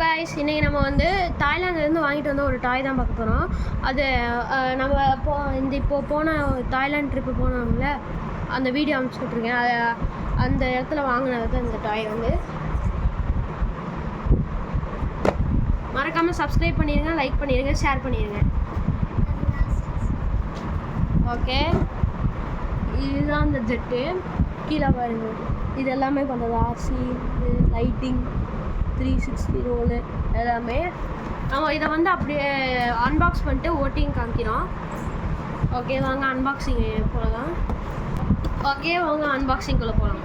Guys, இன்றைக்கி நம்ம வந்து தாய்லாந்துலேருந்து வாங்கிட்டு வந்த ஒரு டாய் தான் பார்க்க போகிறோம். அது நம்ம இப்போது போன தாய்லாந்து ட்ரிப்பு போனோம்ல, அந்த வீடியோ அனுப்பிச்சுட்ருக்கேன். அந்த இடத்துல வாங்கினது தான் இந்த டாய் வந்து. மறக்காமல் சப்ஸ்கிரைப் பண்ணிடுங்க, லைக் பண்ணிடுங்க, ஷேர் பண்ணிடுங்க. ஓகே, இதுதான் இந்த ஜெட்டு. கீழே பாருங்க, இது எல்லாமே பண்ணுறது ஆர்சி, லைட்டிங், 360 ரோலு எல்லாமே. நம்ம இதை வந்து அப்படியே அன்பாக்ஸ் பண்ணிட்டு ஓட்டிங் காமிக்கிறோம். ஓகே வாங்க அன்பாக்சிங் போகலாம். ஓகே வாங்க அன்பாக்சிங்குள்ளே போகலாம்.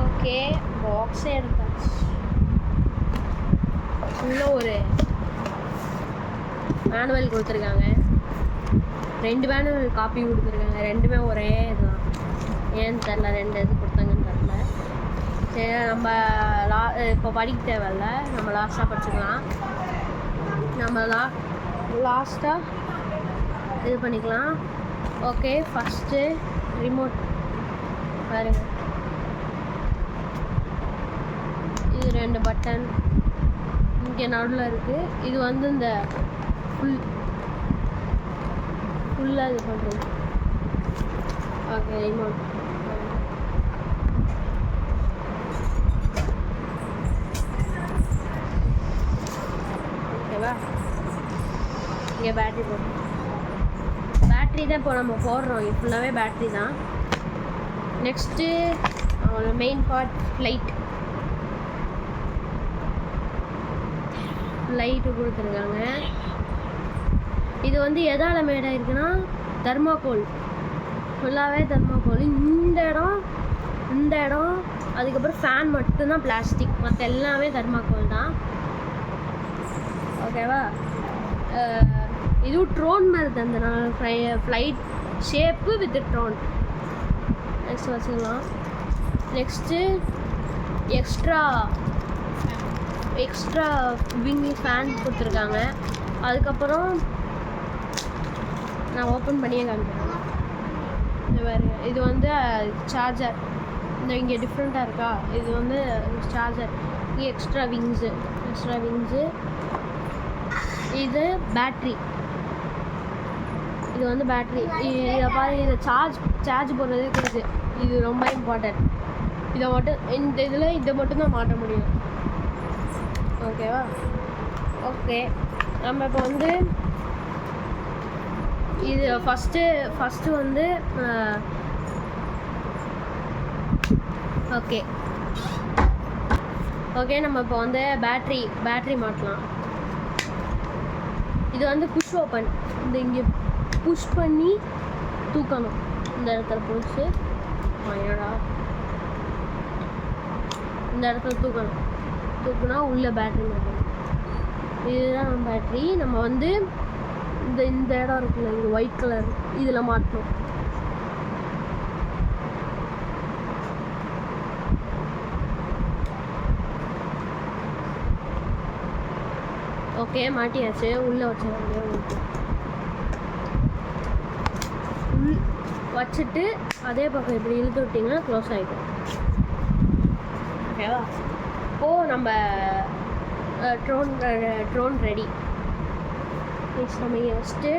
ஓகே, பாக்ஸே எடுத்தாச்சு. உள்ள ஒரு மேனுவல் கொடுத்துருக்காங்க. 2 மேனுவல் காப்பி கொடுத்துருக்காங்க. ரெண்டுமே ஒரே இதுதான். ஏன்னு தெரில, 2 இது கொடுத்தாங்கன்னு தெரில. சரி, நம்ம இப்போ படிக்க தேவையில்ல, நம்ம லாஸ்ட்டாக படிச்சுக்கலாம். நம்ம லாஸ்ட்டாக இது பண்ணிக்கலாம். ஓகே, ஃபஸ்ட்டு ரிமோட் பாருங்க. இது 2 பட்டன் இங்கே நடுவில் இருக்குது. இது வந்து இந்த ஃபுல்லாக இது பண்ணுறது. Okay, remote. ஓகேவா, இங்கே பேட்ரி போடுறோம். பேட்ரி தான் இப்போ நம்ம போடுறோம். இது ஃபுல்லாகவே பேட்ரி தான். நெக்ஸ்ட்டு அவங்களோட மெயின் பார்ட் லைட்டு கொடுத்துருக்காங்க. இது வந்து எதால் மேடாக இருக்குன்னா தர்மாக்கோல், ஃபுல்லாகவே தர்மாக்கோல். இந்த இடம் அதுக்கப்புறம் ஃபேன் மட்டும்தான் பிளாஸ்டிக், மற்ற எல்லாமே தர்மாக்கோல் தான். ஓகேவா, இதுவும் ட்ரோன் மாதிரி தந்தனால flight shape with drone. Next வச்சுக்கலாம். நெக்ஸ்ட்டு எக்ஸ்ட்ரா விங்கி ஃபேன் கொடுத்துருக்காங்க. அதுக்கப்புறம் நான் ஓப்பன் பண்ணியே காமிக்கிறேன். இந்த பாருங்க, இது வந்து சார்ஜர். இந்த இங்கே டிஃப்ரெண்ட்டாக இருக்கா, இது வந்து சார்ஜர். இங்கே எக்ஸ்ட்ரா விங்ஸு. இது பேட்ரி. இது வந்து பேட்ரி. இதை பாருங்க, இதை சார்ஜ் போடுறதே இருக்குது. இது ரொம்ப இம்பார்ட்டன்ட். இதை மட்டும் இந்த இதில் இதை மட்டும்தான் மாட்ட முடியும். ஓகேவா. ஓகே, நம்ம இப்போ வந்து இது ஃபஸ்ட்டு வந்து ஓகே நம்ம இப்போ வந்து பேட்ரி மாட்டலாம். இது வந்து புஷ் ஓப்பன். இந்த இங்கே புஷ் பண்ணி தூக்கணும். இந்த இடத்துல புஷ் என்னடா, இந்த இடத்துல தூக்குனா உள்ள பேட்ரி மாட்டணும். இதுதான் நம்ம பேட்ரி. நம்ம வந்து இந்த இடம் இருக்குல்ல, இது ஒயிட் கலர், இதில் மாட்டணும். ஓகே, மாட்டியாச்சு. உள்ளே வச்சுட்டு அதே பக்கம் இப்படி இழுத்து விட்டிங்கன்னா க்ளோஸ் ஆகிடும். ஓகேவா. இப்போது நம்ம ட்ரோன் ரெடி. நம்ம இங்கே வச்சுட்டு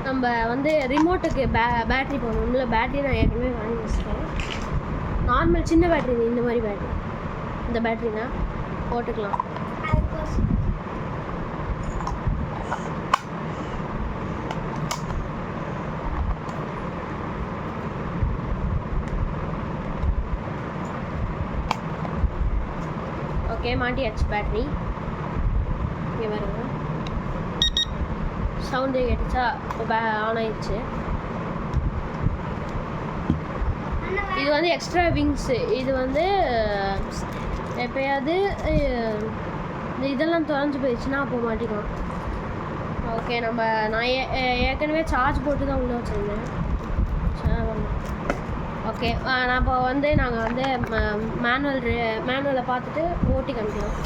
நம்ம வந்து ரிமோட்டுக்கு பேட்ரி போடணும். பேட்ரி நான் ஏற்கனவே வாங்கி வச்சுட்டேன். நார்மல் சின்ன பேட்ரி, இந்த மாதிரி பேட்ரி, இந்த பேட்ரினா போட்டுக்கலாம். ஓகே, மாட்டியாச்சு பேட்ரி. இங்கே பாருங்க, சவுண்டு கேட்டுச்சா, இப்போ ஆன் ஆயிடுச்சு. இது வந்து எக்ஸ்ட்ரா விங்ஸு. இது வந்து எப்போயாவது இதெல்லாம் தொலைஞ்சு போயிடுச்சுன்னா அப்போ மாட்டிக்கலாம். ஓகே, நான் ஏற்கனவே சார்ஜ் போட்டு தான் உள்ளே வச்சுருந்தேன். ஓகே, நான் இப்போ வந்து நாங்கள் வந்து மேனுவலை பார்த்துட்டு ஓட்டி காமிக்கலாம்.